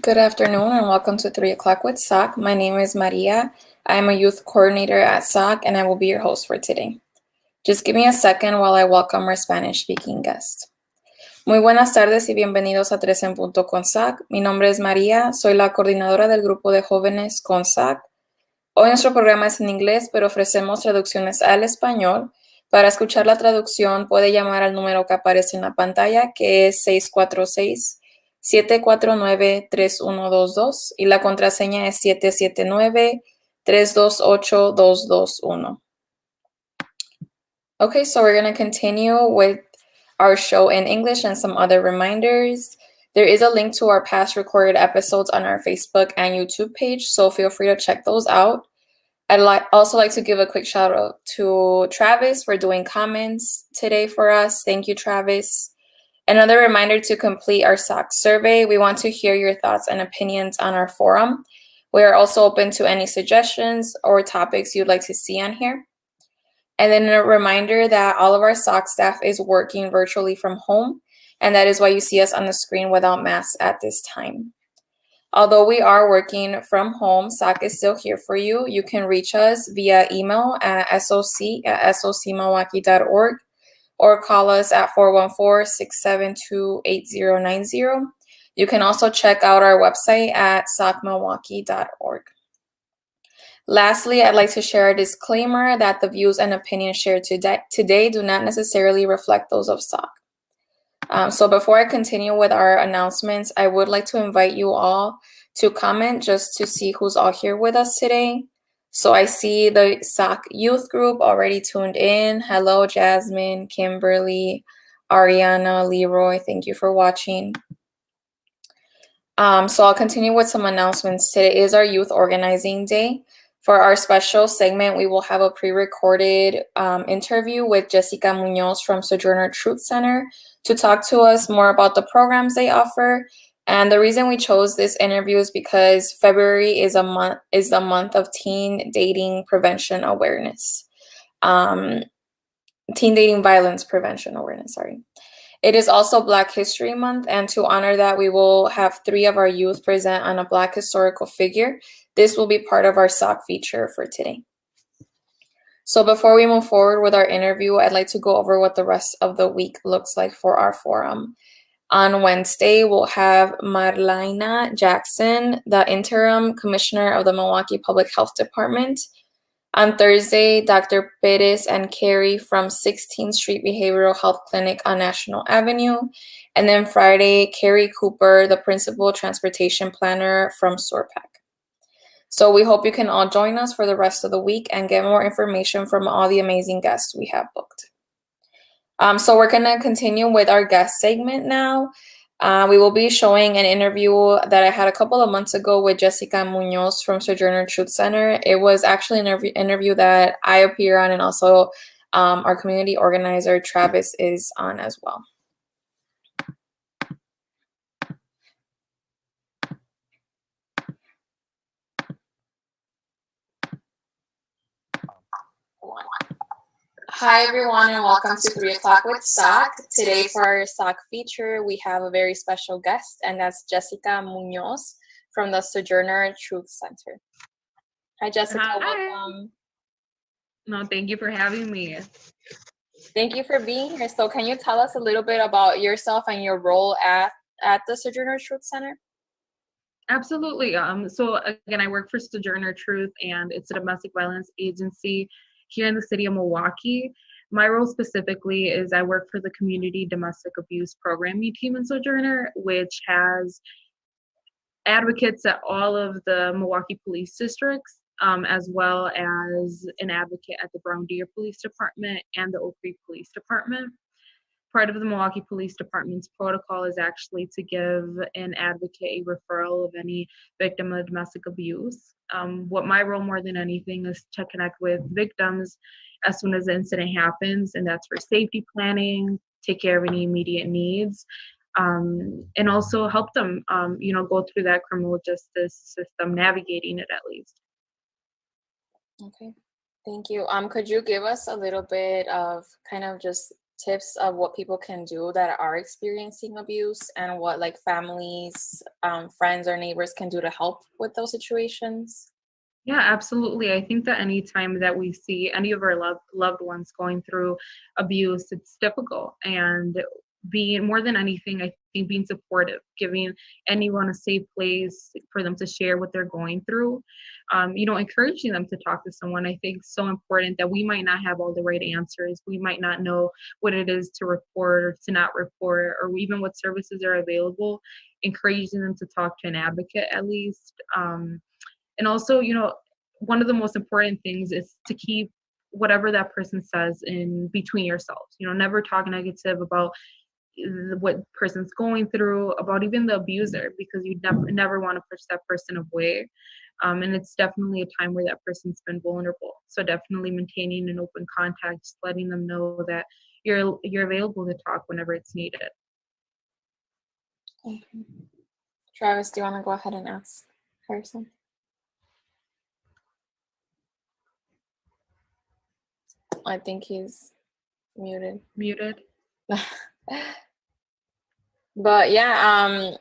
Good afternoon and welcome to 3 o'clock with SOC. My name is Maria. I am a youth coordinator at SOC and I will be your host for today. Just give me a second while I welcome our Spanish-speaking guest. Muy buenas tardes y bienvenidos a 3 en punto con SOC. Mi nombre es María, soy la coordinadora del grupo de jóvenes con SOC. Hoy nuestro programa es en inglés, pero ofrecemos traducciones al español. Para escuchar la traducción puede llamar al número que aparece en la pantalla, que es 646-749-3122 y la contraseña es 779-328-221. Okay, so we're going to continue with our show in English and some other reminders. There is a link to our past recorded episodes on our Facebook and YouTube page, so feel free to check those out. I'd also like to give a quick shout out to Travis for doing comments today for us. Thank you, Travis. Another reminder to complete our SOC survey. We want to hear your thoughts and opinions on our forum. We are also open to any suggestions or topics you'd like to see on here. And then a reminder that all of our SOC staff is working virtually from home, and that is why you see us on the screen without masks at this time. Although we are working from home, SOC is still here for you. You can reach us via email at soc@socmilwaukee.org or call us at 414-672-8090. You can also check out our website at socmilwaukee.org. Lastly, I'd like to share a disclaimer that the views and opinions shared today do not necessarily reflect those of SOC. So before I continue with our announcements, I would like to invite you all to comment just to see who's all here with us today. So I see the SOC youth group already tuned in. Hello, Jasmine, Kimberly, Ariana, Leroy. Thank you for watching. So I'll continue with some announcements. Today is our youth organizing day. For our special segment, we will have a pre-recorded interview with Jessica Munoz from Sojourner Truth Center to talk to us more about the programs they offer. And the reason we chose this interview is because February is the month of teen dating prevention awareness. Teen dating violence prevention awareness, sorry. It is also Black History Month, and to honor that, we will have 3 of our youth present on a Black historical figure. This will be part of our SOC feature for today. So before we move forward with our interview, I'd like to go over what the rest of the week looks like for our forum. On Wednesday, we'll have Marlena Jackson, the interim commissioner of the Milwaukee Public Health Department. On Thursday, Dr. Perez and Carrie from 16th Street Behavioral Health Clinic on National Avenue. And then Friday, Carrie Cooper, the principal transportation planner from SORPAC. So we hope you can all join us for the rest of the week and get more information from all the amazing guests we have booked. So we're going to continue with our guest segment now. We will be showing an interview that I had a couple of months ago with Jessica Munoz from Sojourner Truth Center. It was actually an interview that I appear on, and also our community organizer, Travis, is on as well. Hi, everyone, and welcome to 3 o'clock with SOC. Today for our SOC feature, we have a very special guest, and that's Jessica Munoz from the Sojourner Truth Center. Hi, Jessica. Hi. Welcome. No, thank you for having me. Thank you for being here. So can you tell us a little bit about yourself and your role at the Sojourner Truth Center? Absolutely. So again, I work for Sojourner Truth, and it's a domestic violence agency here in the city of Milwaukee. My role specifically is I work for the Community Domestic Abuse Programming Team in Sojourner, which has advocates at all of the Milwaukee police districts, as well as an advocate at the Brown Deer Police Department and the Oak Creek Police Department. Part of the Milwaukee Police Department's protocol is actually to give an advocate a referral of any victim of domestic abuse. What my role more than anything is to connect with victims as soon as the incident happens, and that's for safety planning, take care of any immediate needs, and also help them, go through that criminal justice system, navigating it at least. Okay, thank you. Could you give us a little bit of kind of just tips of what people can do that are experiencing abuse, and what like families, friends or neighbors can do to help with those situations? Yeah, absolutely. I think that anytime that we see any of our loved ones going through abuse, it's difficult. And being more than anything, I think being supportive, giving anyone a safe place for them to share what they're going through, encouraging them to talk to someone. I think so important that we might not have all the right answers. We might not know what it is to report or to not report, or even what services are available. Encouraging them to talk to an advocate at least. And also, one of the most important things is to keep whatever that person says in between yourselves. Never talk negative about what person's going through, about even the abuser, because you never want to push that person away. And it's definitely a time where that person's been vulnerable. So definitely maintaining an open contact, just letting them know that you're available to talk whenever it's needed. Okay. Travis, do you want to go ahead and ask Harrison? I think he's muted. But yeah,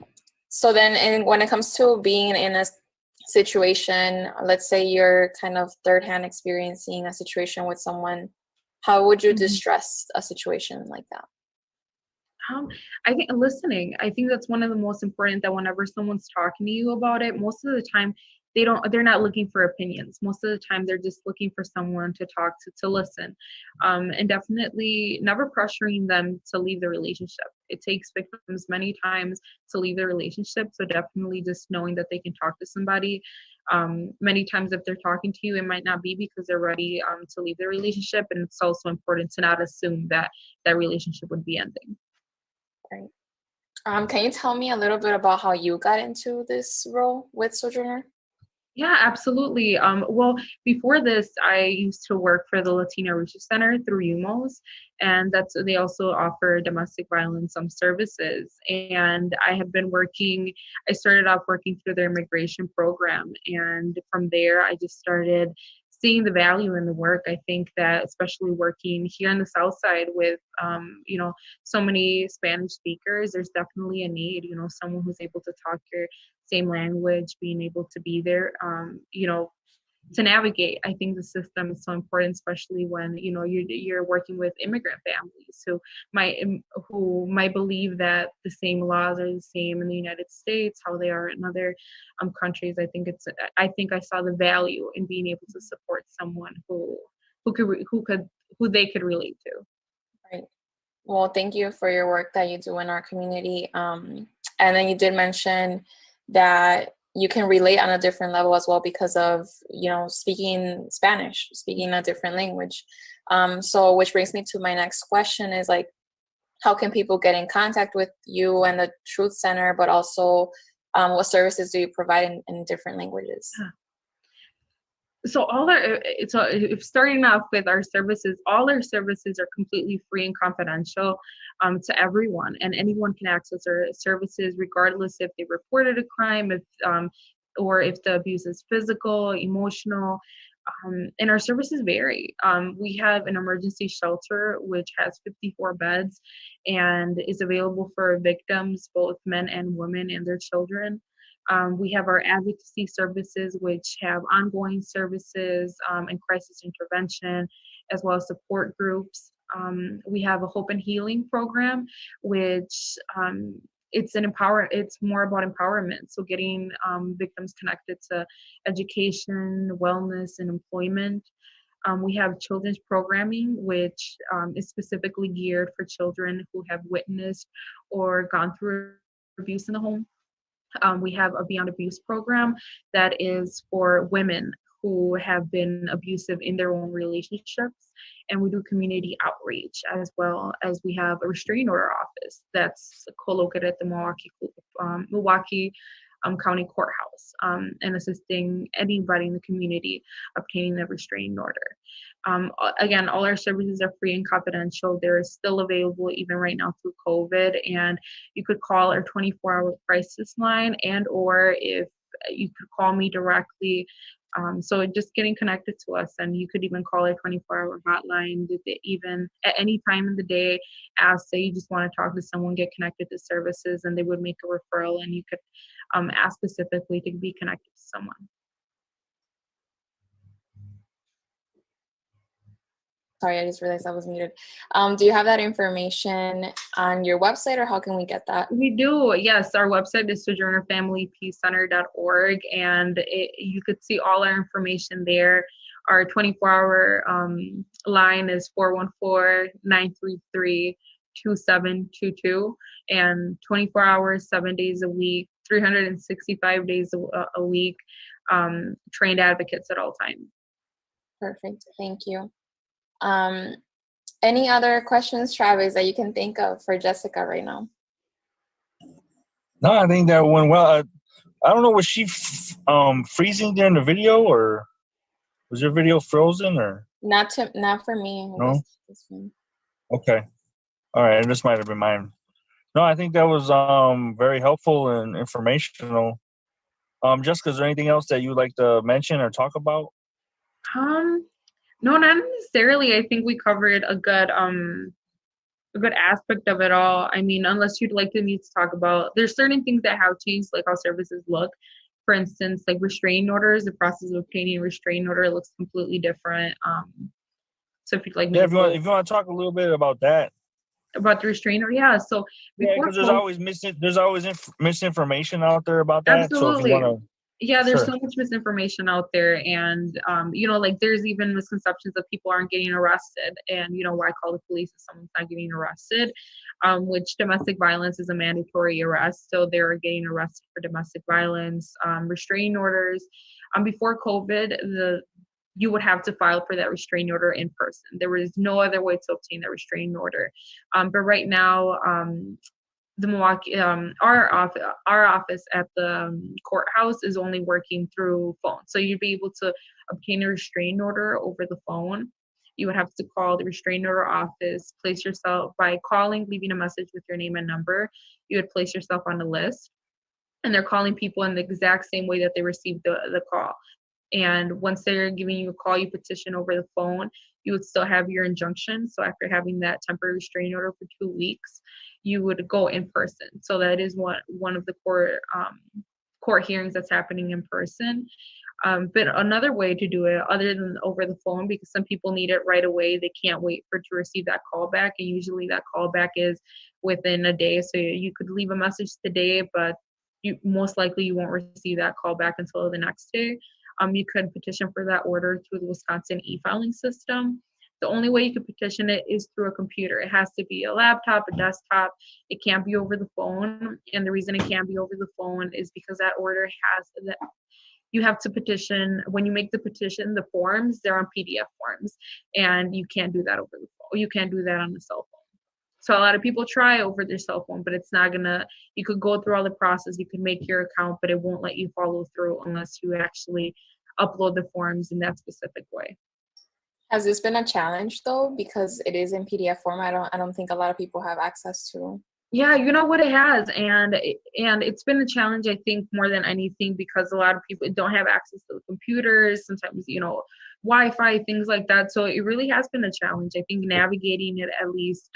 so then when it comes to being in a situation, let's say you're kind of third-hand experiencing a situation with someone, how would you distress a situation like that? I think listening. I think that's one of the most important, that whenever someone's talking to you about it, most of the time they're not looking for opinions. Most of the time they're just looking for someone to talk to listen. And definitely never pressuring them to leave the relationship. It takes victims many times to leave the relationship. So definitely just knowing that they can talk to somebody. Many times if they're talking to you, it might not be because they're ready to leave the relationship. And it's also important to not assume that that relationship would be ending. Right. Can you tell me a little bit about how you got into this role with Sojourner? Yeah, absolutely. Well, before this, I used to work for the Latino Research Center through UMOS, and they also offer domestic violence services. And I started off working through their immigration program, and from there, I just started seeing the value in the work. I think that especially working here on the South Side with, so many Spanish speakers, there's definitely a need, someone who's able to talk your same language, being able to be there, to navigate. I think the system is so important, especially when you're working with immigrant families who might believe that the same laws are the same in the United States, how they are in other countries. I think I saw the value in being able to support someone who they could relate to. Right. Well, thank you for your work that you do in our community. And then you did mention that you can relate on a different level as well because of, speaking Spanish, speaking a different language. So which brings me to my next question is like, how can people get in contact with you and the Truth Center, but also what services do you provide in different languages? So if starting off with our services, all our services are completely free and confidential to everyone, and anyone can access our services regardless if they reported a crime, or if the abuse is physical, emotional. And our services vary. We have an emergency shelter which has 54 beds and is available for victims, both men and women, and their children. We have our advocacy services, which have ongoing services and crisis intervention, as well as support groups. We have a hope and healing program, which it's more about empowerment. So getting victims connected to education, wellness, and employment. We have children's programming, which is specifically geared for children who have witnessed or gone through abuse in the home. We have a Beyond Abuse program that is for women who have been abusive in their own relationships. And we do community outreach, as well as we have a restraining order office that's co-located at the Milwaukee County Courthouse, and assisting anybody in the community obtaining a restraining order. Again, all our services are free and confidential. They're still available even right now through COVID, and you could call our 24-hour crisis line, and or if you could call me directly So just getting connected to us, and you could even call our 24-hour hotline, even at any time in the day, ask, say you just want to talk to someone, get connected to services, and they would make a referral, and you could ask specifically to be connected to someone. Sorry, I just realized I was muted. Do you have that information on your website, or how can we get that? We do, yes. Our website is sojournerfamilypeacecenter.org, and you could see all our information there. Our 24-hour line is 414-933-2722, and 24 hours, 7 days a week, 365 days a week, trained advocates at all times. Perfect, thank you. Any other questions, Travis, that you can think of for Jessica right now? No, I think that went well. I don't know, was she freezing during the video, or was your video frozen, or? Not for me. No? Okay. All right, this might have been mine. No, I think that was very helpful and informational. Jessica, is there anything else that you'd like to mention or talk about? No, not necessarily. I think we covered a good aspect of it all. I mean, unless you'd like me to talk about, there's certain things that have changed, like how services look. For instance, like restraining orders, the process of obtaining a restraining order looks completely different. So if you'd like me if you want to talk a little bit about that. About the restraining order, yeah. So because there's always misinformation out there about that. Absolutely. So if you want to. Yeah, there's so much misinformation out there, and like there's even misconceptions that people aren't getting arrested, and why call the police if someone's not getting arrested, which domestic violence is a mandatory arrest, so they're getting arrested for domestic violence. Restraining orders, before COVID, you would have to file for that restraining order in person. There was no other way to obtain that restraining order, but right now, the Milwaukee, our office at the courthouse is only working through phone. So you'd be able to obtain a restraining order over the phone. You would have to call the restraining order office, place yourself by calling, leaving a message with your name and number. You would place yourself on the list, and they're calling people in the exact same way that they received the call. And once they're giving you a call, you petition over the phone. You would still have your injunction. So after having that temporary restraining order for 2 weeks, you would go in person. So that is one of the court hearings that's happening in person. But another way to do it, other than over the phone, because some people need it right away, they can't wait to receive that call back, and usually that call back is within a day. So you could leave a message today, but most likely you won't receive that call back until the next day. You could petition for that order through the Wisconsin e-filing system. The only way you can petition it is through a computer. It has to be a laptop, a desktop. It can't be over the phone. And the reason it can't be over the phone is because that order has that you have to petition. When you make the petition, the forms, they're on PDF forms, and you can't do that over the phone. You can't do that on the cell phone. So a lot of people try over their cell phone, but it's not gonna, you could go through all the process, you could make your account, but it won't let you follow through unless you actually upload the forms in that specific way. Has this been a challenge though, because it is in PDF form? I don't think a lot of people have access to. Yeah, you know what, it has, and it's been a challenge, I think, more than anything, because a lot of people don't have access to the computers, sometimes, Wi-Fi, things like that. So it really has been a challenge. I think navigating it, at least,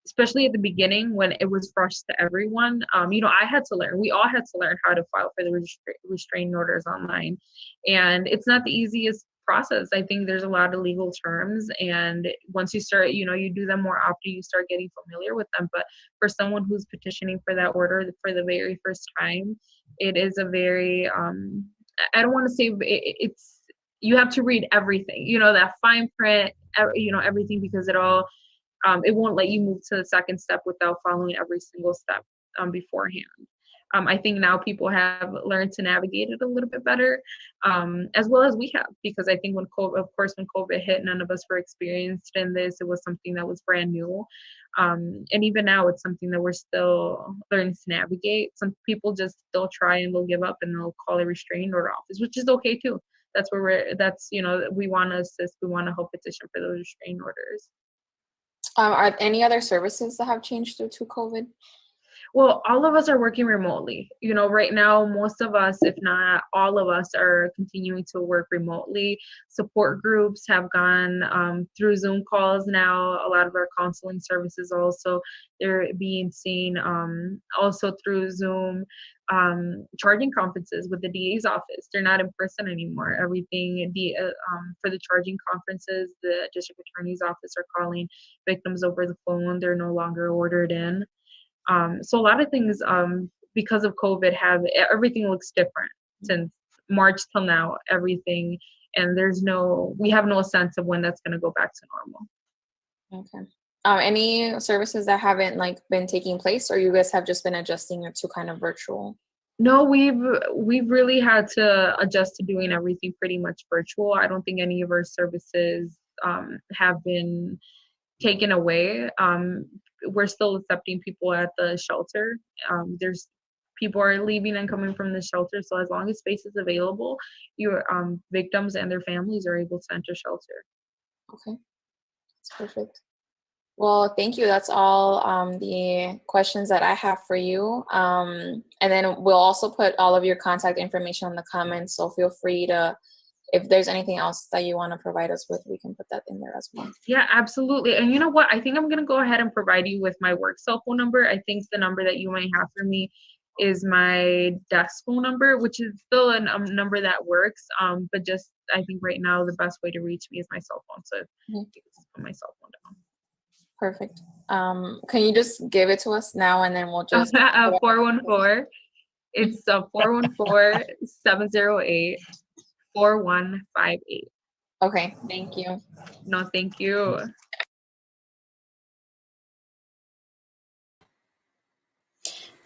especially at the beginning when it was fresh to everyone. I had to learn. We all had to learn how to file for the restraining orders online, and it's not the easiest process. I think there's a lot of legal terms, and once you start, you do them more often, you start getting familiar with them. But for someone who's petitioning for that order for the very first time, it is a very I don't want to say it's, you have to read everything, that fine print, everything, because it won't let you move to the second step without following every single step beforehand. I think now people have learned to navigate it a little bit better, as well as we have, because I think when COVID hit, none of us were experienced in this. It was something that was brand new. And even now, it's something that we're still learning to navigate. Some people just, they'll try and they'll give up and they'll call a restraining order office, which is okay too. That's where we want to assist. We want to help petition for those restraining orders. Are any other services that have changed due to COVID? Well, all of us are working remotely. You know, right now, most of us, if not all of us, are continuing to work remotely. Support groups have gone through Zoom calls now. A lot of our counseling services also, they're being seen also through Zoom. Charging conferences with the DA's office, they're not in person anymore. Everything for the charging conferences, the district attorney's office are calling victims over the phone. They're no longer ordered in. So a lot of things, because of COVID, everything looks different since March till now. Everything, and we have no sense of when that's going to go back to normal. Okay. Any services that haven't like been taking place, or you guys have just been adjusting it to kind of virtual? No, we've really had to adjust to doing everything pretty much virtual. I don't think any of our services have been taken away. We're still accepting people at the shelter. There's people are leaving and coming from the shelter, so as long as space is available, your victims and their families are able to enter shelter. Okay, that's perfect. Well, thank you. That's all the questions that I have for you. And then we'll also put all of your contact information in the comments, so feel free to, if there's anything else that you want to provide us with, we can put that in there as well. Yeah, absolutely. And you know what? I think I'm going to go ahead and provide you with my work cell phone number. I think the number that you might have for me is my desk phone number, which is still a number that works. But just, I think right now the best way to reach me is my cell phone. So put my cell phone down. Perfect. Can you just give it to us now, and then we'll just 414. It's 414-708-4158. Okay, thank you. No, thank you.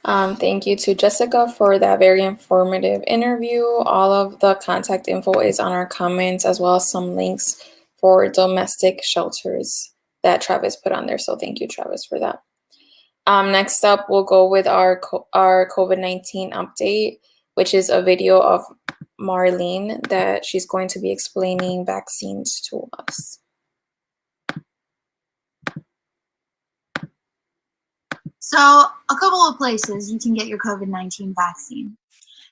Thank you to Jessica for that very informative interview. All of the contact info is on our comments, as well as some links for domestic shelters that Travis put on there. So thank you, Travis, for that. Next up, we'll go with our COVID-19 update, which is a video of Marlene that she's going to be explaining vaccines to us. So a couple of places you can get your COVID-19 vaccine.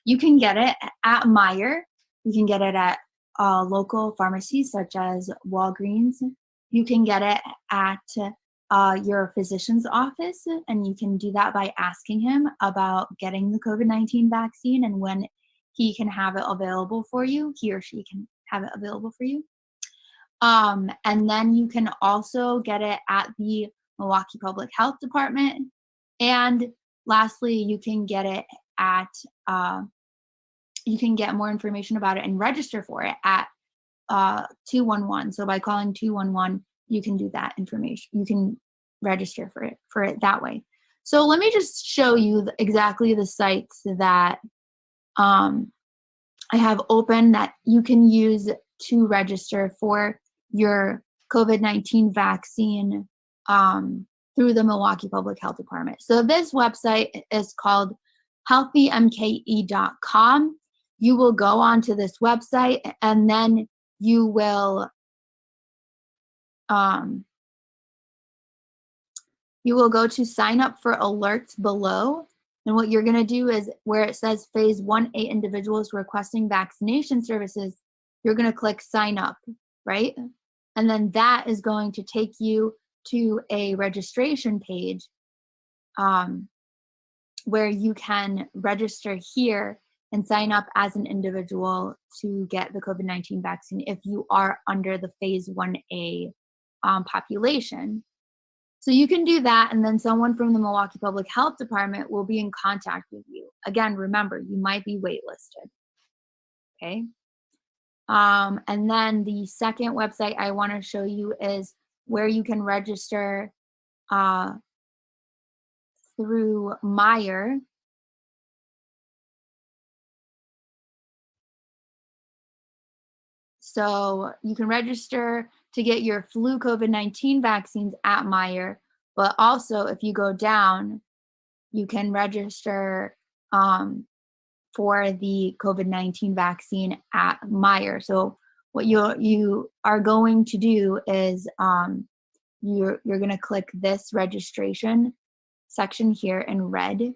You can get it at Meijer. You can get it at local pharmacies such as Walgreens. You can get it at your physician's office, and you can do that by asking him about getting the COVID-19 vaccine and when he can have it available for you, he or she can have it available for you. And then you can also get it at the Milwaukee Public Health Department. And lastly, you can get it at, you can get more information about it and register for it at 211. So by calling 211, you can do that information. You can register for it that way. So let me just show you exactly the sites that I have open that you can use to register for your COVID-19 vaccine through the Milwaukee Public Health Department. So this website is called healthymke.com. You will go onto this website, and then you will go to sign up for alerts below. And what you're going to do is where it says phase 1A individuals requesting vaccination services, you're going to click sign up, right? And then that is going to take you to a registration page where you can register here and sign up as an individual to get the COVID-19 vaccine if you are under the phase 1A population. So you can do that, and then someone from the Milwaukee Public Health Department will be in contact with you. Again, remember, you might be waitlisted. Okay. And then the second website I want to show you is where you can register through Meijer. So you can register to get your flu COVID-19 vaccines at Meijer, but also if you go down, you can register for the COVID-19 vaccine at Meijer. So what you are going to do is you're going to click this registration section here in red.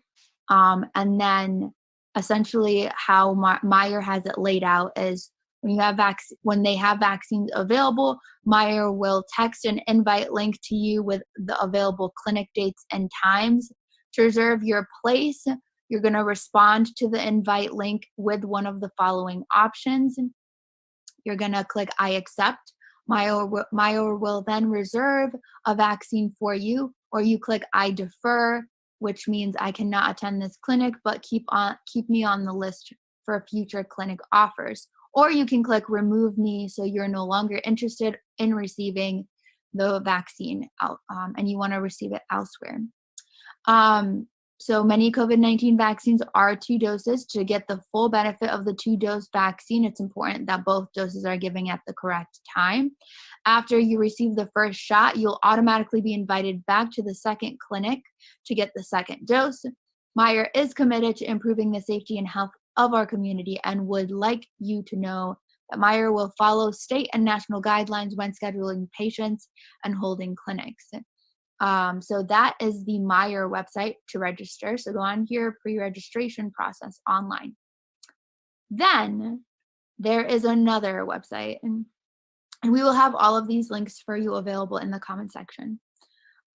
And then essentially how Meijer has it laid out is when they have vaccines available, Meijer will text an invite link to you with the available clinic dates and times. To reserve your place, you're going to respond to the invite link with one of the following options. You're going to click I accept. Meijer will then reserve a vaccine for you, or you click I defer, which means I cannot attend this clinic, but keep me on the list for future clinic offers. Or you can click remove me, so you're no longer interested in receiving the vaccine and you want to receive it elsewhere. So many COVID-19 vaccines are 2 doses. To get the full benefit of the 2-dose vaccine, it's important that both doses are given at the correct time. After you receive the first shot, you'll automatically be invited back to the second clinic to get the second dose. Meijer is committed to improving the safety and health of our community and would like you to know that Meijer will follow state and national guidelines when scheduling patients and holding clinics. So that is the Meijer website to register. So go on here, pre-registration process online. Then there is another website, and we will have all of these links for you available in the comment section.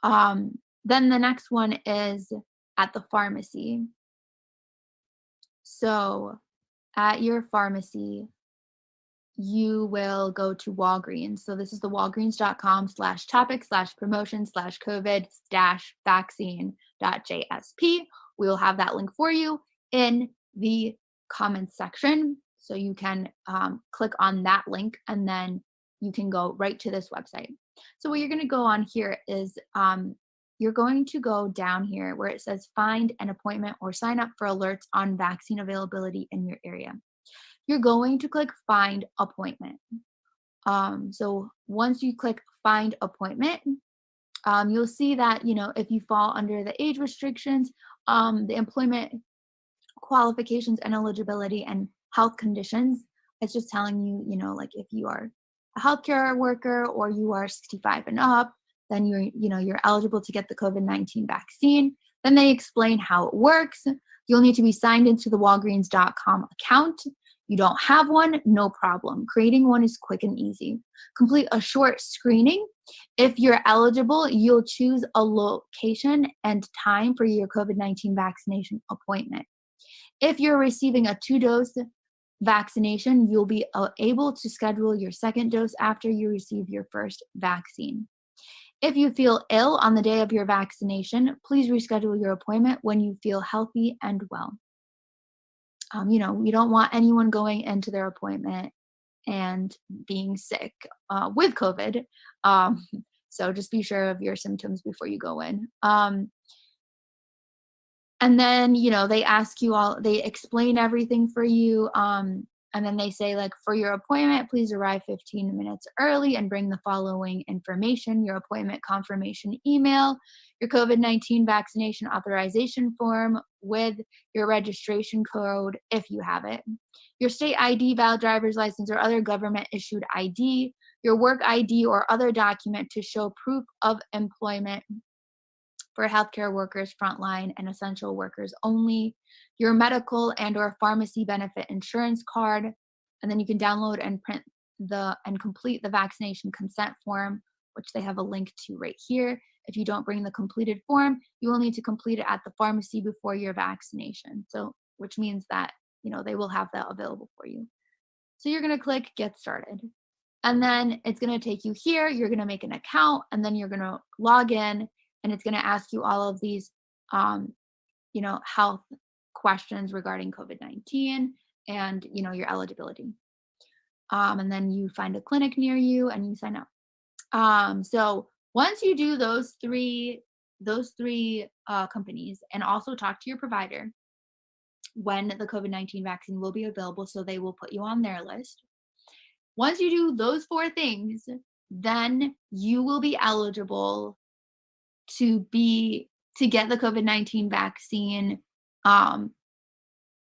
Then the next one is at the pharmacy. So at your pharmacy, you will go to Walgreens. So this is the walgreens.com/topic/promotion/COVID-vaccine.jsp. We will have that link for you in the comments section. So you can click on that link and then you can go right to this website. So what you're going to go on here is you're going to go down here where it says find an appointment or sign up for alerts on vaccine availability in your area. You're going to click find appointment. So once you click find appointment, you'll see that, if you fall under the age restrictions, the employment qualifications and eligibility and health conditions, it's just telling you, like if you are a healthcare worker or you are 65 and up, then you're eligible to get the COVID-19 vaccine. Then they explain how it works. You'll need to be signed into the Walgreens.com account. You don't have one, no problem. Creating one is quick and easy. Complete a short screening. If you're eligible, you'll choose a location and time for your COVID-19 vaccination appointment. If you're receiving a 2-dose vaccination, you'll be able to schedule your second dose after you receive your first vaccine. If you feel ill on the day of your vaccination, please reschedule your appointment when you feel healthy and well. We don't want anyone going into their appointment and being sick with COVID. So just be sure of your symptoms before you go in. And then, they explain everything for you. And then they say, for your appointment, please arrive 15 minutes early and bring the following information: your appointment confirmation email, your COVID-19 vaccination authorization form with your registration code if you have it, your state ID, valid driver's license, or other government-issued ID, your work ID or other document to show proof of employment for healthcare workers, frontline, and essential workers only, your medical and or pharmacy benefit insurance card, and then you can download and print and complete the vaccination consent form, which they have a link to right here. If you don't bring the completed form, you will need to complete it at the pharmacy before your vaccination. So, which means that, they will have that available for you. So you're going to click get started. And then it's going to take you here. You're going to make an account, and then you're going to log in, and it's going to ask you all of these, health questions regarding COVID-19 and, your eligibility. And then you find a clinic near you and you sign up. So once you do those three companies, and also talk to your provider when the COVID-19 vaccine will be available, so they will put you on their list. Once you do those 4 things, then you will be eligible to get the COVID-19 vaccine at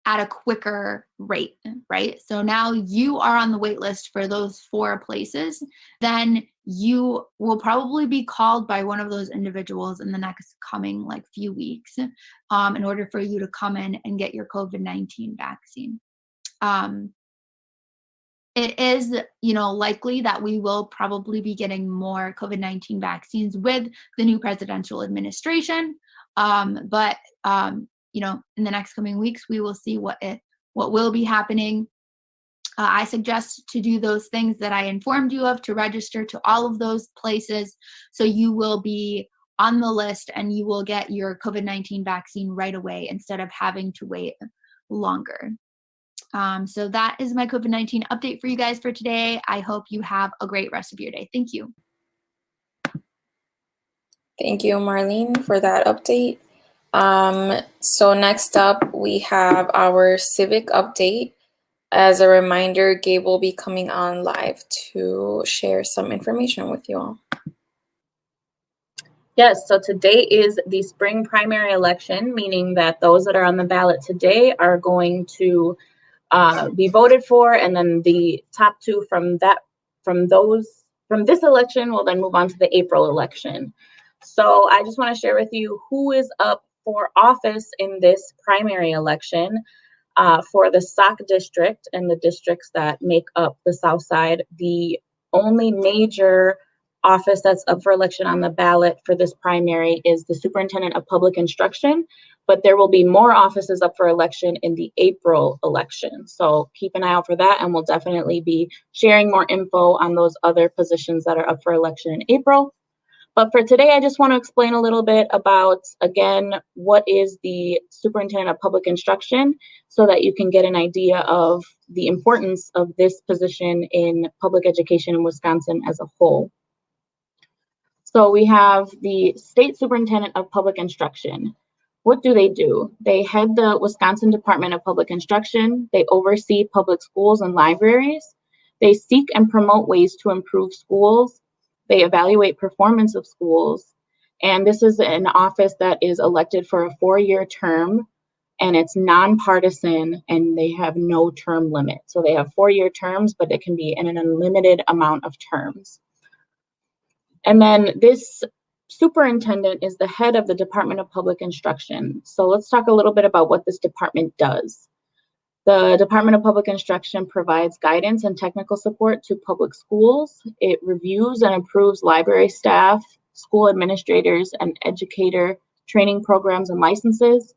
a quicker rate, right? So now you are on the wait list for those 4 places. Then you will probably be called by one of those individuals in the next coming like few weeks in order for you to come in and get your COVID-19 vaccine. It is, likely that we will probably be getting more COVID-19 vaccines with the new presidential administration. But in the next coming weeks, we will see what will be happening. I suggest to do those things that I informed you of, to register to all of those places, so you will be on the list and you will get your COVID-19 vaccine right away instead of having to wait longer. So that is my COVID-19 update for you guys for today. I hope you have a great rest of your day. Thank you. Thank you, Marlene, for that update. So next up, we have our civic update. As a reminder, Gabe will be coming on live to share some information with you all. Yes, so today is the spring primary election, meaning that those that are on the ballot today are going to be voted for, and then the top two from this election will then move on to the April election. So I just want to share with you who is up for office in this primary election. For the SOC district and the districts that make up the South Side, the only major office that's up for election on the ballot for this primary is the Superintendent of Public Instruction, but there will be more offices up for election in the April election. So keep an eye out for that, and we'll definitely be sharing more info on those other positions that are up for election in April. But for today, I just want to explain a little bit about, again, what is the Superintendent of Public Instruction, so that you can get an idea of the importance of this position in public education in Wisconsin as a whole. So we have the State Superintendent of Public Instruction. What do? They head the Wisconsin Department of Public Instruction. They oversee public schools and libraries. They seek and promote ways to improve schools. They evaluate performance of schools. And this is an office that is elected for a 4-year term, and it's nonpartisan, and they have no term limit. So they have 4-year terms, but it can be in an unlimited amount of terms. And then this superintendent is the head of the Department of Public Instruction. So let's talk a little bit about what this department does. The Department of Public Instruction provides guidance and technical support to public schools. It reviews and approves library staff, school administrators, and educator training programs and licenses.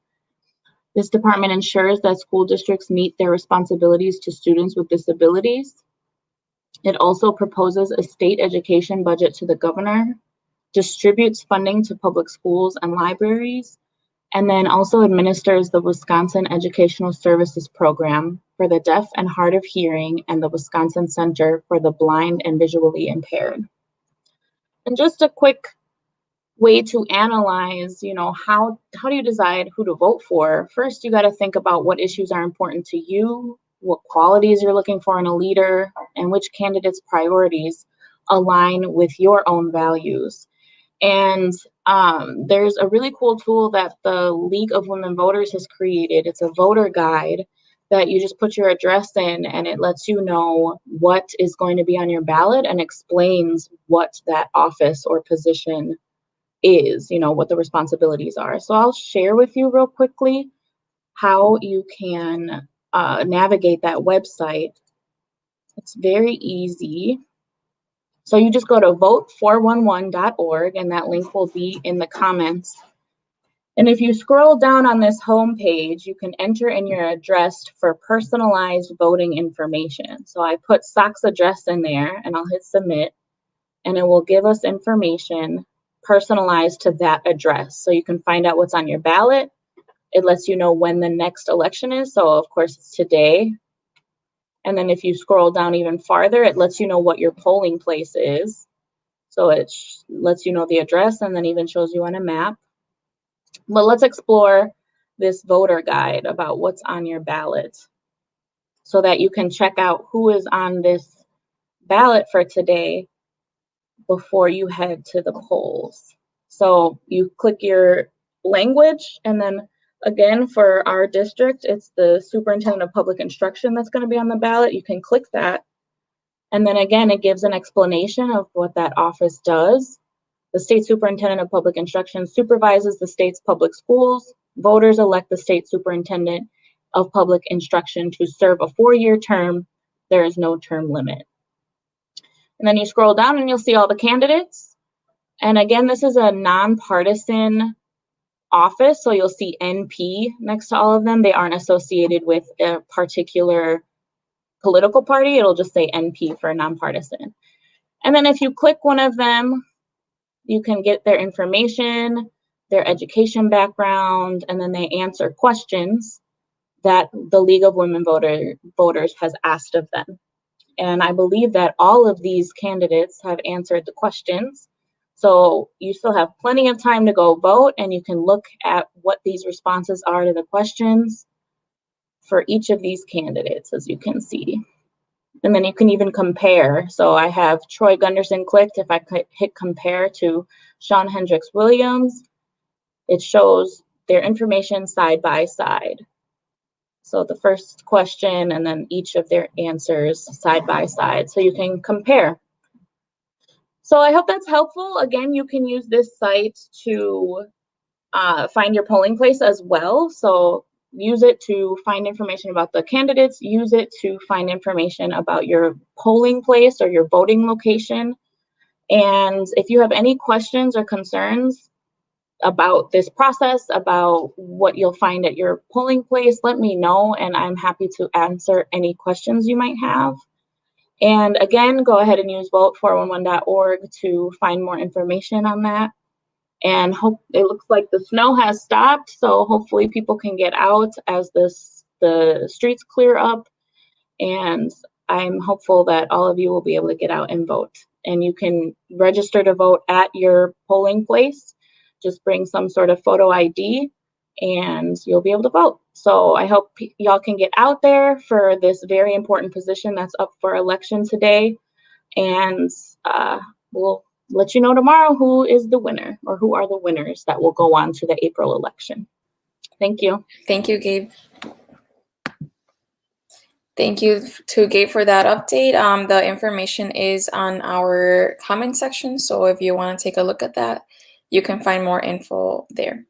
This department ensures that school districts meet their responsibilities to students with disabilities. It also proposes a state education budget to the governor, distributes funding to public schools and libraries, and then also administers the Wisconsin Educational Services Program for the deaf and hard of hearing and the Wisconsin Center for the Blind and Visually Impaired. And just a quick way to analyze, how do you decide who to vote for? First, you got to think about what issues are important to you, what qualities you're looking for in a leader, and which candidate's priorities align with your own values. And there's a really cool tool that the League of Women Voters has created. It's a voter guide that you just put your address in, and it lets you know what is going to be on your ballot and explains what that office or position is, what the responsibilities are. So I'll share with you real quickly how you can navigate that website. It's very easy. So you just go to vote411.org, and that link will be in the comments. And if you scroll down on this home page, you can enter in your address for personalized voting information. So I put SOC's address in there, and I'll hit submit, and it will give us information personalized to that address. So you can find out what's on your ballot. It lets you know when the next election is. So of course it's today. And then if you scroll down even farther, it lets you know what your polling place is. So it lets you know the address, and then even shows you on a map. But let's explore this voter guide about what's on your ballot, so that you can check out who is on this ballot for today before you head to the polls. So you click your language, and then again, for our district, it's the Superintendent of Public Instruction that's going to be on the ballot. You can click that, And then again, it gives an explanation of what that office does. The state superintendent of public instruction supervises the state's public schools. Voters elect the state superintendent of public instruction to serve a 4-year term. There is no term limit. And then you scroll down and you'll see all the candidates. And again, this is a nonpartisan office, so you'll see NP next to all of them. They aren't associated with a particular political party. It'll just say NP for nonpartisan. And then if you click one of them, you can get their information, their education background, and then they answer questions that the League of Women Voters has asked of them. And I believe that all of these candidates have answered the questions. So you still have plenty of time to go vote, and you can look at what these responses are to the questions for each of these candidates, as you can see. And then you can even compare. So I have Troy Gunderson clicked. If I hit compare to Sean Hendricks Williams, it shows their information side by side. So the first question and then each of their answers side by side, so you can compare. So I hope that's helpful. Again, you can use this site to find your polling place as well. So use it to find information about the candidates, use it to find information about your polling place or your voting location. And if you have any questions or concerns about this process, about what you'll find at your polling place, let me know, and I'm happy to answer any questions you might have. And again, go ahead and use vote411.org to find more information on that. And it looks like the snow has stopped, so hopefully people can get out as the streets clear up. And I'm hopeful that all of you will be able to get out and vote. And you can register to vote at your polling place. Just bring some sort of photo ID and you'll be able to vote. So I hope y'all can get out there for this very important position that's up for election today. And we'll let you know tomorrow who is the winner or who are the winners that will go on to the April election. Thank you. Thank you, Gabe. Thank you to Gabe for that update. The information is on our comment section, so if you want to take a look at that, you can find more info there.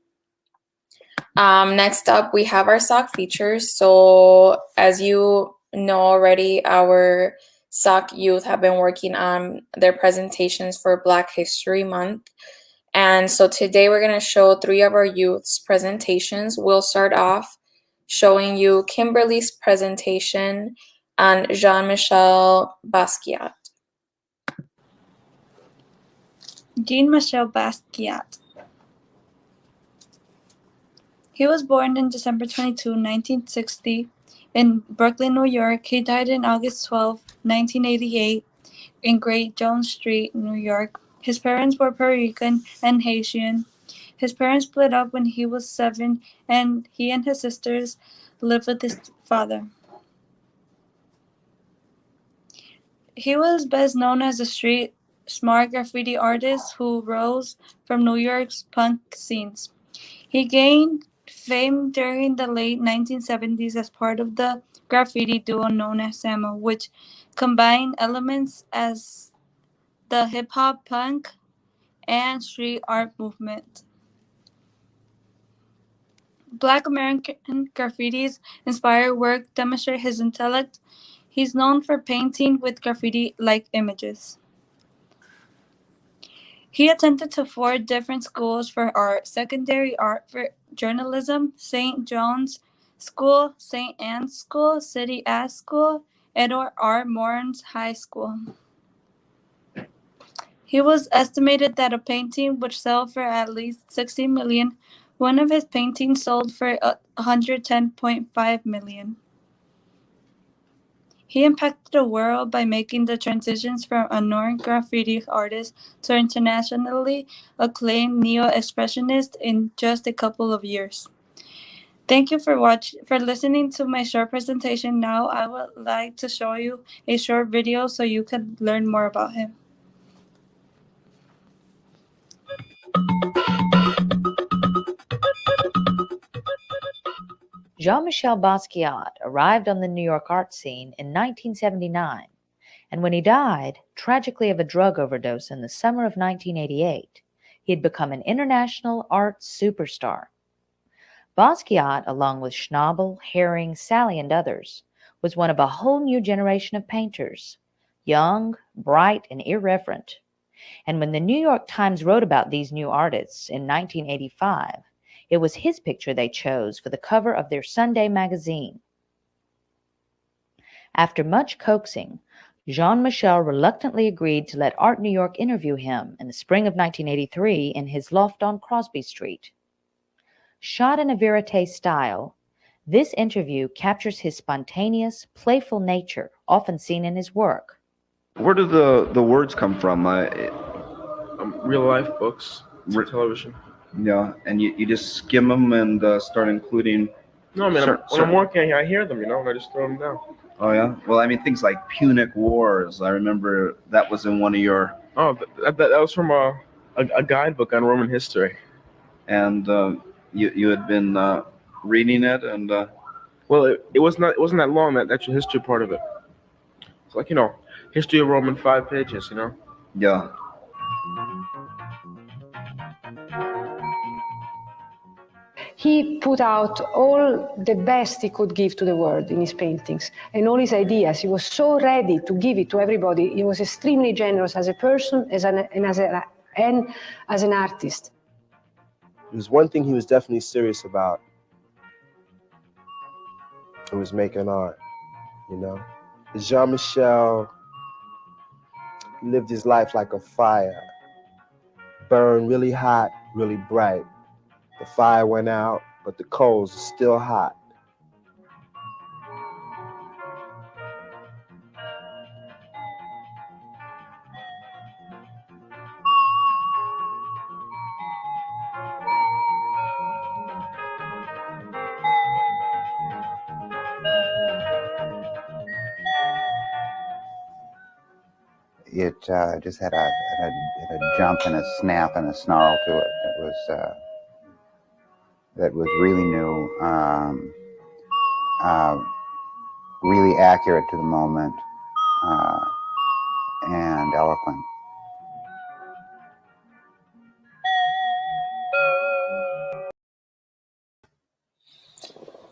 Next up, we have our SOC features. So as you know already, our SOC youth have been working on their presentations for Black History Month. And so today we're going to show 3 of our youth's presentations. We'll start off showing you Kimberly's presentation on Jean-Michel Basquiat. Jean-Michel Basquiat. He was born on December 22, 1960, in Brooklyn, New York. He died on August 12, 1988, in Great Jones Street, New York. His parents were Puerto Rican and Haitian. His parents split up when he was 7, and he and his sisters lived with his father. He was best known as a street smart graffiti artist who rose from New York's punk scenes. He gained fame during the late 1970s as part of the graffiti duo known as Samo, which combined elements as the hip-hop, punk, and street art movement. Black American graffiti's inspired work demonstrate his intellect. He's known for painting with graffiti-like images. He attended to 4 different schools for art: secondary art for journalism, St. John's School, St. Anne's School, City Art School, Edward R. Morris High School. He was estimated that a painting would sell for at least $60 million. One of his paintings sold for $110.5 million. He impacted the world by making the transitions from a known graffiti artist to internationally acclaimed neo-expressionist in just a couple of years. Thank you for listening to my short presentation. Now I would like to show you a short video so you can learn more about him. Jean-Michel Basquiat arrived on the New York art scene in 1979 And when he died, tragically of a drug overdose in the summer of 1988, he had become an international art superstar. Basquiat, along with Schnabel, Herring, Sally, and others, was one of a whole new generation of painters, young, bright, and irreverent. And when the New York Times wrote about these new artists in 1985, it was his picture they chose for the cover of their Sunday magazine. After much coaxing, Jean-Michel reluctantly agreed to let Art New York interview him in the spring of 1983 in his loft on Crosby Street. Shot in a verite style, this interview captures his spontaneous, playful nature, often seen in his work. Where do the words come from? Real life books, television. Yeah, and you just skim them and start including. No, I mean, when I'm working, I hear them, and I just throw them down. Oh yeah. Well, I mean, things like Punic Wars. I remember that was in one of your. Oh, that was from a guidebook on Roman history. And you had been reading it, and. Well, it wasn't that long, that actual history part of it. It's like, history of Rome in 5 pages, Yeah. He put out all the best he could give to the world in his paintings and all his ideas. He was so ready to give it to everybody. He was extremely generous as a person and as an artist. There's one thing he was definitely serious about. It was making art, Jean-Michel lived his life like a fire, burned really hot, really bright. The fire went out, but the coals are still hot. It just had a jump and a snap and a snarl to it. That was really new, really accurate to the moment, and eloquent.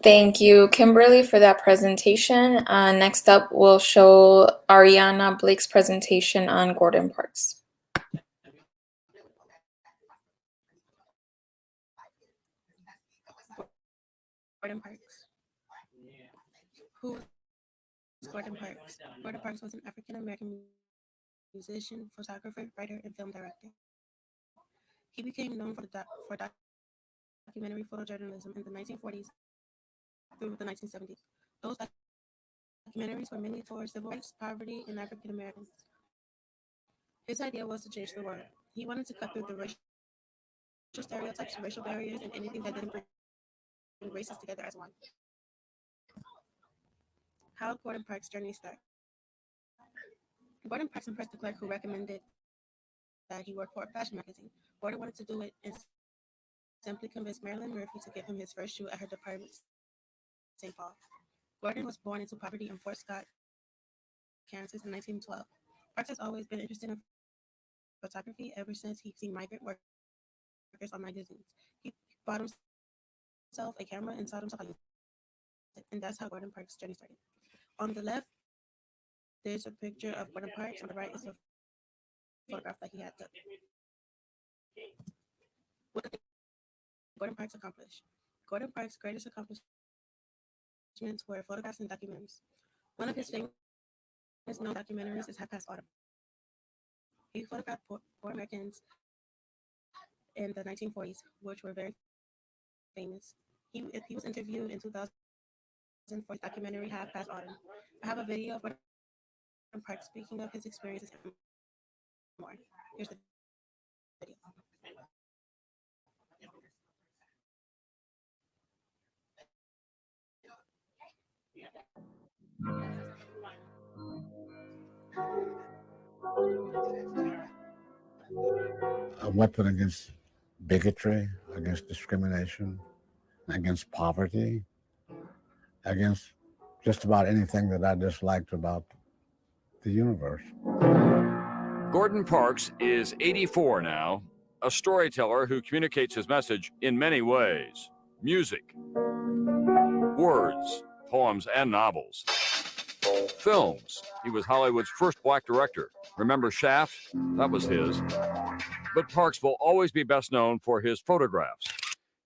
Thank you, Kimberly, for that presentation. Next up, we'll show Ariana Blake's presentation on Gordon Parks. Gordon Parks. Who is Gordon Parks? Gordon Parks was an African-American musician, photographer, writer, and film director. He became known for documentary photojournalism in the 1940s through the 1970s. Those documentaries were mainly towards civil rights, poverty, and African Americans. His idea was to change the world. He wanted to cut through the racial stereotypes, racial barriers, and anything that didn't bring races together as one. How did Gordon Parks' journey start? Gordon Parks impressed the clerk who recommended that he work for a fashion magazine. Gordon wanted to do it and simply convinced Marilyn Murphy to give him his first shoot at her department, St. Paul. Gordon was born into poverty in Fort Scott, Kansas in 1912. Parks has always been interested in photography ever since he'd seen migrant workers on magazines. He bought himself a camera and taught himself how to use it, and that's how Gordon Parks' journey started. On the left, there's a picture of Gordon Parks. On the right is a photograph that he had took. What did Gordon Parks accomplish? Gordon Parks' greatest accomplishments were photographs and documentaries. One of his famous known documentaries is Half Past Autumn. He photographed poor Americans in the 1940s, which were very famous. He was interviewed in 2000 for his documentary Half Past Autumn. I have a video of Gordon Parks speaking of his experiences and more. Here's the video. A weapon against bigotry, against discrimination, against poverty, against just about anything that I disliked about the universe. Gordon Parks is 84 now, a storyteller who communicates his message in many ways: music, words, poems, and novels. Films. He was Hollywood's first black director. Remember Shaft? That was his. But Parks will always be best known for his photographs,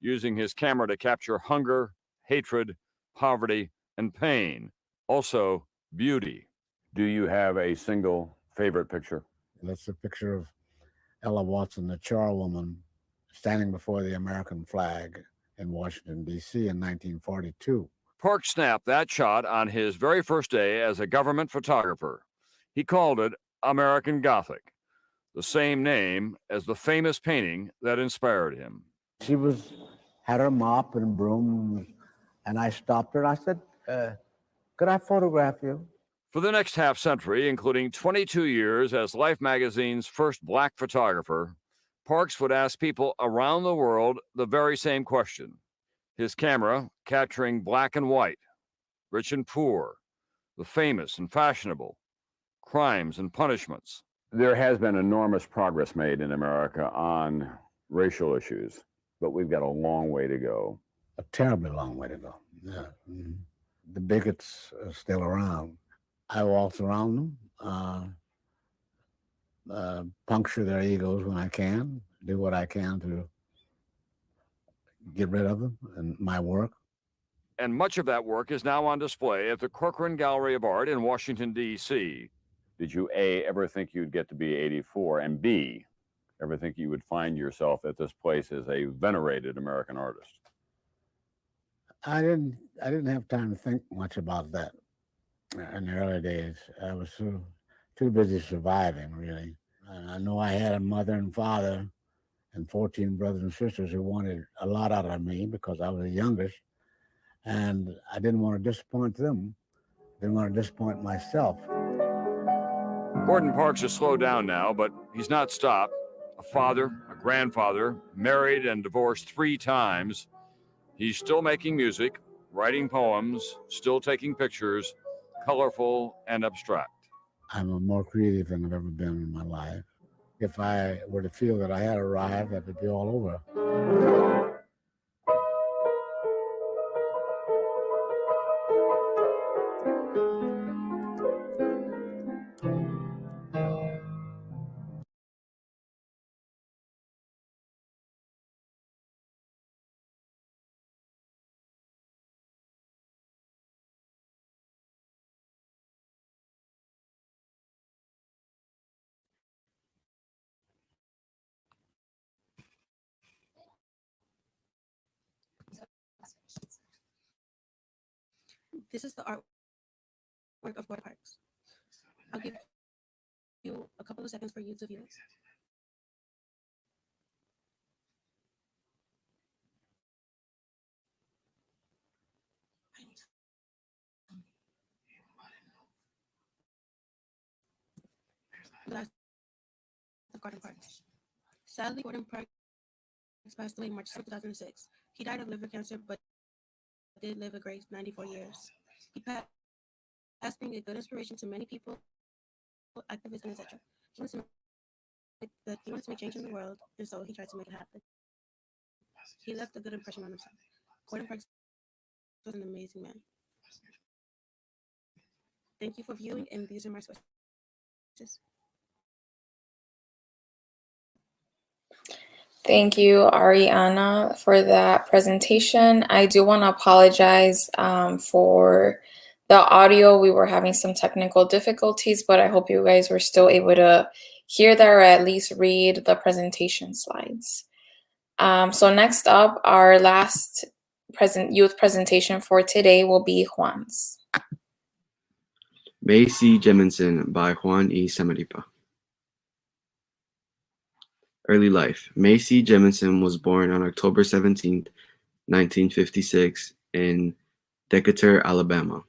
using his camera to capture hunger, hatred, poverty, and pain. Also, beauty. Do you have a single favorite picture? That's a picture of Ella Watson, the charwoman, standing before the American flag in Washington, D.C. in 1942. Parks snapped that shot on his very first day as a government photographer. He called it American Gothic, the same name as the famous painting that inspired him. She had her mop and broom, and I stopped her. I said, could I photograph you? For the next half-century, including 22 years as Life magazine's first black photographer, Parks would ask people around the world the very same question. His camera capturing black and white, rich and poor, the famous and fashionable, crimes and punishments. There has been enormous progress made in America on racial issues, but we've got a long way to go. A terribly long way to go. Yeah. Mm-hmm. The bigots are still around. I waltz around them, puncture their egos when I can, do what I can to get rid of them and my work. And much of that work is now on display at the Corcoran Gallery of Art in Washington, D.C. Did you, A, ever think you'd get to be 84, and B, ever think you would find yourself at this place as a venerated American artist? I didn't have time to think much about that in the early days. I was too busy surviving, really. And I know I had a mother and father and 14 brothers and sisters who wanted a lot out of me because I was the youngest. And I didn't want to disappoint them. Didn't want to disappoint myself. Gordon Parks has slowed down now, but he's not stopped. A father, a grandfather, married and divorced 3 times. He's still making music, writing poems, still taking pictures, colorful and abstract. I'm more creative than I've ever been in my life. If I were to feel that I had arrived, that would be all over. This is the artwork of Gordon Parks. I'll give you a couple of seconds for you to view it. The last of Gordon Parks. Sadly, Gordon Parks passed away in March 2006. He died of liver cancer, but did live a great 94 years. He passed being a good inspiration to many people, activists, and etc. He wanted to make change in the world, and so he tried to make it happen. He left a good impression on himself. Gordon Parks was an amazing man. Thank you for viewing, and these are my sources. Thank you, Ariana, for that presentation. I do want to apologize for the audio. We were having some technical difficulties, but I hope you guys were still able to hear that or at least read the presentation slides. So next up, our last youth presentation for today will be Juan's. May C. Jemison by Juan E. Samaripa. Early life. May C. Jemison was born on October 17, 1956 in Decatur, Alabama.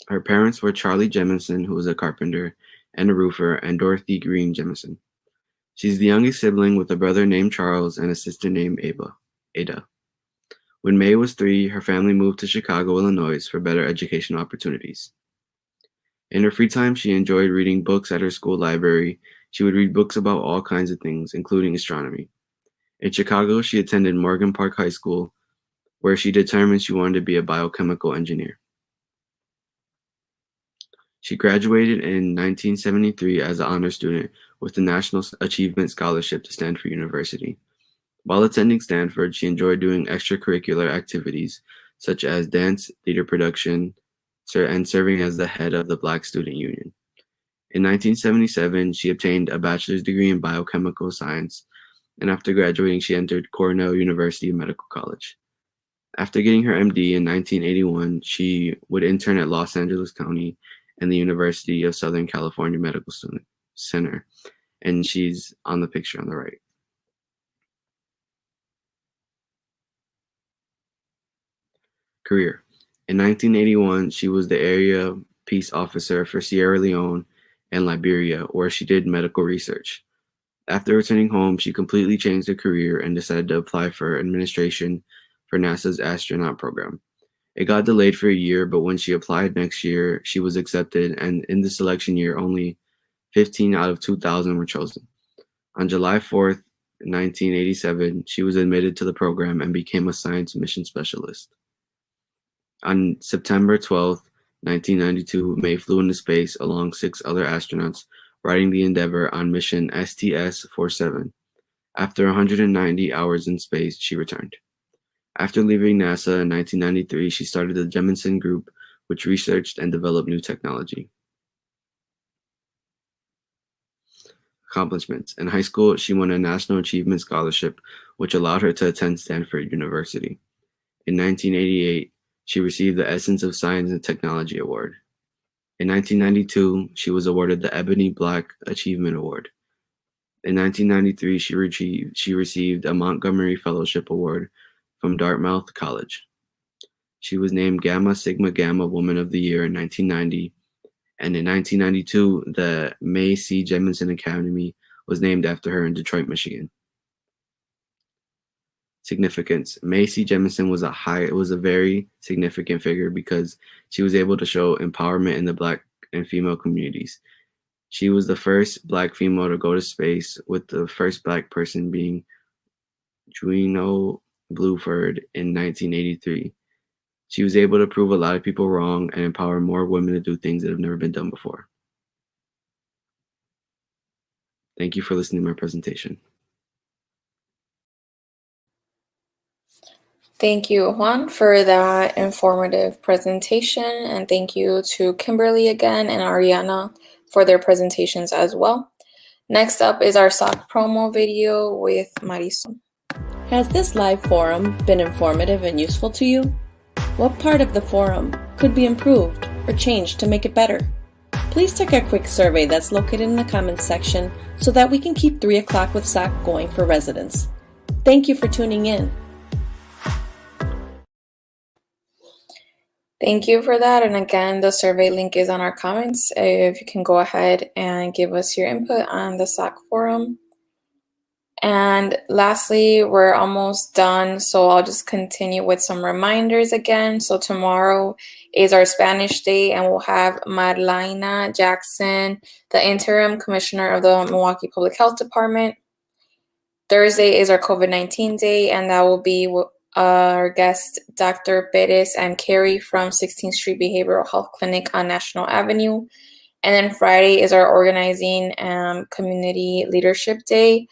Her parents were Charlie Jemison, who was a carpenter and a roofer, and Dorothy Green Jemison. She's the youngest sibling with a brother named Charles and a sister named Ada. When May was 3, her family moved to Chicago, Illinois for better educational opportunities. In her free time, she enjoyed reading books at her school library. She would read books about all kinds of things, including astronomy. In Chicago, she attended Morgan Park High School, where she determined she wanted to be a biochemical engineer. She graduated in 1973 as an honor student with the National Achievement Scholarship to Stanford University. While attending Stanford, she enjoyed doing extracurricular activities such as dance, theater production, and serving as the head of the Black Student Union. In 1977, she obtained a bachelor's degree in biochemical science, and after graduating, she entered Cornell University Medical College. After getting her MD in 1981, she would intern at Los Angeles County and the University of Southern California Medical Center, and she's on the picture on the right. Career. In 1981, she was the area peace officer for Sierra Leone and Liberia, where she did medical research. After returning home, she completely changed her career and decided to apply for administration for NASA's astronaut program. It got delayed for a year, but when she applied next year, she was accepted, and in the selection year, only 15 out of 2,000 were chosen. On July 4th, 1987, she was admitted to the program and became a science mission specialist. On September 12th, 1992, May flew into space along 6 other astronauts, riding the Endeavour on mission STS-47. After 190 hours in space, she returned. After leaving NASA in 1993, she started the Jemison Group, which researched and developed new technology. Accomplishments. In high school, she won a National Achievement Scholarship, which allowed her to attend Stanford University. In 1988, she received the Essence of Science and Technology Award. In 1992, she was awarded the Ebony Black Achievement Award. In 1993, she received a Montgomery Fellowship Award from Dartmouth College. She was named Gamma Sigma Gamma Woman of the Year in 1990, and in 1992, the May C. Jemison Academy was named after her in Detroit, Michigan. Significance. May C. Jemison was a very significant figure because she was able to show empowerment in the Black and female communities. She was the first Black female to go to space, with the first Black person being Juno Bluford in 1983. She was able to prove a lot of people wrong and empower more women to do things that have never been done before. Thank you for listening to my presentation. Thank you, Juan, for that informative presentation, and thank you to Kimberly again and Ariana for their presentations as well. Next up is our SOC promo video with Marisol. Has this live forum been informative and useful to you? What part of the forum could be improved or changed to make it better? Please take a quick survey that's located in the comments section so that we can keep 3 o'clock with SOC going for residents. Thank you for tuning in. Thank you for that. And again, the survey link is on our comments. If you can go ahead and give us your input on the SOC forum. And lastly, we're almost done, so I'll just continue with some reminders again. So tomorrow is our Spanish Day, and we'll have Marlena Jackson, the interim commissioner of the Milwaukee Public Health Department. Thursday is our COVID-19 Day, and that will be our guest, Dr. Perez and Carrie from 16th Street Behavioral Health Clinic on National Avenue. And then Friday is our Organizing Community Leadership Day.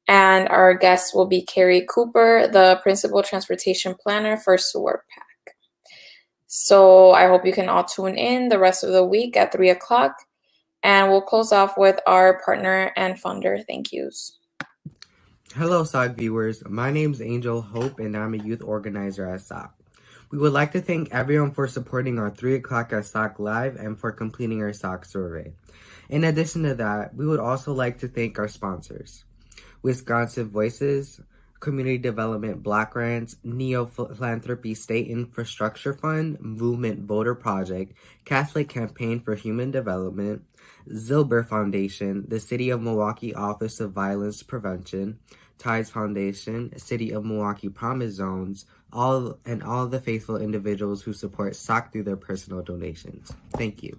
And our guest will be Carrie Cooper, the Principal Transportation Planner for Sewer PAC. So I hope you can all tune in the rest of the week at 3 o'clock. And we'll close off with our partner and funder thank yous. Hello, SOC viewers. My name is Angel Hope, and I'm a youth organizer at SOC. We would like to thank everyone for supporting our 3 o'clock at SOC Live and for completing our SOC survey. In addition to that, we would also like to thank our sponsors: Wisconsin Voices, Community Development Block Grants, Neo Philanthropy State Infrastructure Fund, Movement Voter Project, Catholic Campaign for Human Development, Zilber Foundation, the City of Milwaukee Office of Violence Prevention, Tides Foundation, City of Milwaukee Promise Zones, all the faithful individuals who support SOC through their personal donations. Thank you.